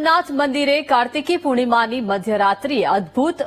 સોમનાથ મંદિરે કાર્તિકી પૂર્ણિમાની મધ્યરાત્રિએ અદ્ભુત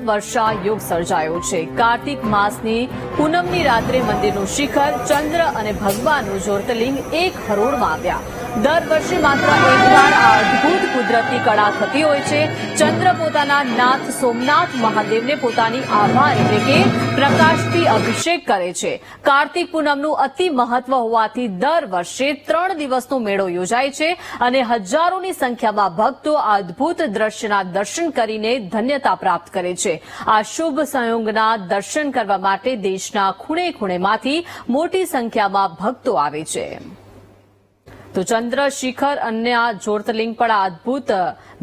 વર્ષા યોગ સર્જાયો છે। કાર્તિક માસની પૂનમની રાત્રે મંદિરનું શિખર, ચંદ્ર અને ભગવાનનું જ્યોતિર્લિંગ એક હરોળમાં આવ્યા। દર વર્ષે માત્ર એકવાર આ અદ્ભુત કુદરતી કળા થતી હોય છે। ચંદ્ર પોતાના નાથ સોમનાથ મહાદેવને પોતાની આભા એટલે કે પ્રકાશથી અભિષેક કરે છે। કાર્તિક પૂનમનું અતિ મહત્વ હોવાથી દર વર્ષે 3 દિવસનો મેળો યોજાય છે અને હજારોની સંખ્યામાં ભક્તો આ અદ્ભુત દ્રશ્યના દર્શન કરીને ધન્યતા પ્રાપ્ત કરે છે। આ શુભ સંયોગના દર્શન કરવા માટે દેશના ખૂણે ખૂણેમાંથી મોટી સંખ્યામાં ભક્તો આવે છે। તો ચંદ્ર, શિખર અને જ્યોતિર્લિંગ પણ આ અદ્ભુત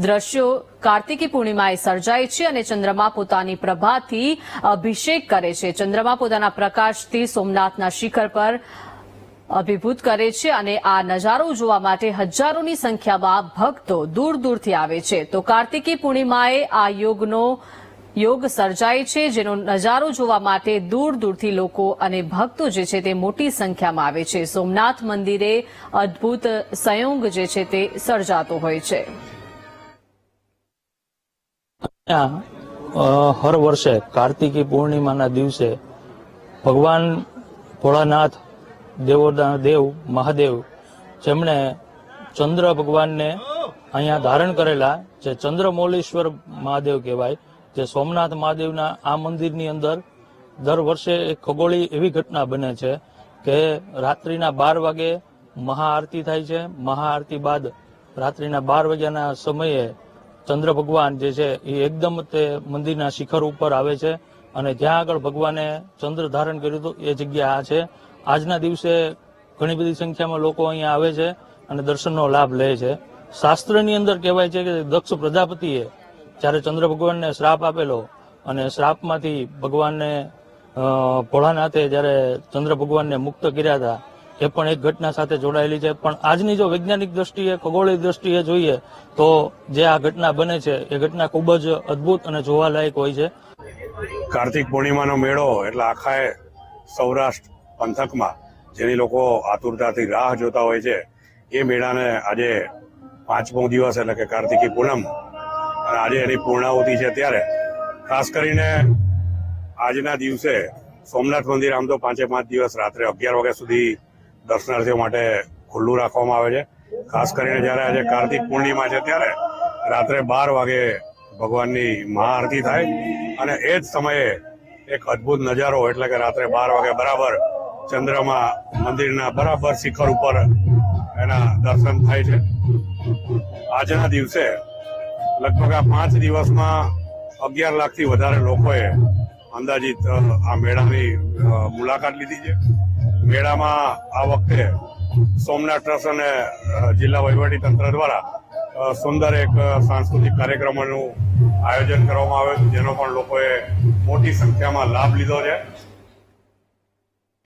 દ્રશ્યો કાર્તિકી પૂર્ણિમાએ સર્જાય છે અને ચંદ્રમા પોતાની પ્રભાથી અભિષેક કરે છે। ચંદ્રમા પોતાના પ્રકાશથી સોમનાથના શિખર પર અભિભૂત કરે છે અને આ નજારો જોવા માટે હજારોની સંખ્યામાં ભક્તો દૂર દૂરથી આવે છે। તો કાર્તિકી પૂર્ણિમાએ આ યોગ સર્જાય છે, જેનો નજારો જોવા માટે દૂર દૂરથી લોકો અને ભક્તો જે છે તે મોટી સંખ્યામાં આવે છે। સોમનાથ મંદિરે અદ્ભુત સંયોગ જે છે તે સર્જાતો હોય છે। હર વર્ષે કાર્તિકી પૂર્ણિમાના દિવસે ભગવાન ભોળાનાથ દેવોના દેવ મહાદેવ જેમણે ચંદ્ર ભગવાનને અહીંયા ધારણ કરેલા, જે ચંદ્રમૌલીશ્વર મહાદેવ કહેવાય, જે સોમનાથ મહાદેવના આ મંદિરની અંદર દર વર્ષે એક ખગોળી એવી ઘટના બને છે કે રાત્રિના 12 વાગે મહાઆરતી થાય છે। મહાઆરતી બાદ રાત્રિના 12 વાગ્યાના સમયે ચંદ્ર ભગવાન જે છે એ એકદમ તે મંદિરના શિખર ઉપર આવે છે અને જ્યાં આગળ ભગવાને ચંદ્ર ધારણ કર્યું હતું એ જગ્યા આ છે। આજના દિવસે ઘણી બધી સંખ્યામાં લોકો અહીંયા આવે છે અને દર્શનનો લાભ લે છે। શાસ્ત્રની અંદર કહેવાય છે કે દક્ષ પ્રજાપતિએ જ્યારે ચંદ્ર ભગવાનને શ્રાપ આપેલો અને શ્રાપમાંથી ભગવાનને ભોળાનાથે જ્યારે ચંદ્ર ભગવાનને મુક્ત કર્યા હતા એ પણ એક ઘટના સાથે જોડાયેલી છે। પણ આજની જો વૈજ્ઞાનિક દ્રષ્ટિએ, ખગોળીય દ્રષ્ટિએ જોઈએ તો જે આ ઘટના બને છે એ ઘટના ખૂબ જ અદ્ભુત અને જોવાલાયક હોય છે। કાર્તિક પૂર્ણિમાનો મેળો એટલે આખા સૌરાષ્ટ્ર પંથકમાં જેની લોકો આતુરતાથી રાહ જોતા હોય છે એ મેળાને આજે 5મો દિવસ એટલે કે કાર્તિકી પૂનમ અને આજે એની પૂર્ણાહુતિ છે। ત્યારે ખાસ કરીને આજના દિવસે સોમનાથ મંદિર આમ તો 5 દિવસ રાત્રે 11 વાગ્યા સુધી દર્શનાર્થીઓ માટે ખુલ્લું રાખવામાં આવે છે। ખાસ કરીને જ્યારે આજે કાર્તિક પૂર્ણિમા છે ત્યારે રાત્રે 12 વાગે ભગવાનની મહાઆરતી થાય અને એ જ સમયે એક અદ્ભુત નજારો એટલે કે રાત્રે 12 વાગે બરાબર ચંદ્રમા મંદિરના બરાબર શિખર ઉપર એના દર્શન થાય છે। આજના દિવસે લગભગ આ 5 દિવસમાં 11 લાખથી વધારે લોકોએ અંદાજિત આ મેળાની મુલાકાત લીધી છે। મેળામાં આ વખતે સોમનાથ ટ્રસ્ટ અને જિલ્લા વહીવટી તંત્ર દ્વારા સુંદર એક સાંસ્કૃતિક કાર્યક્રમોનું આયોજન કરવામાં આવ્યું, જેનો પણ લોકોએ મોટી સંખ્યામાં લાભ લીધો છે।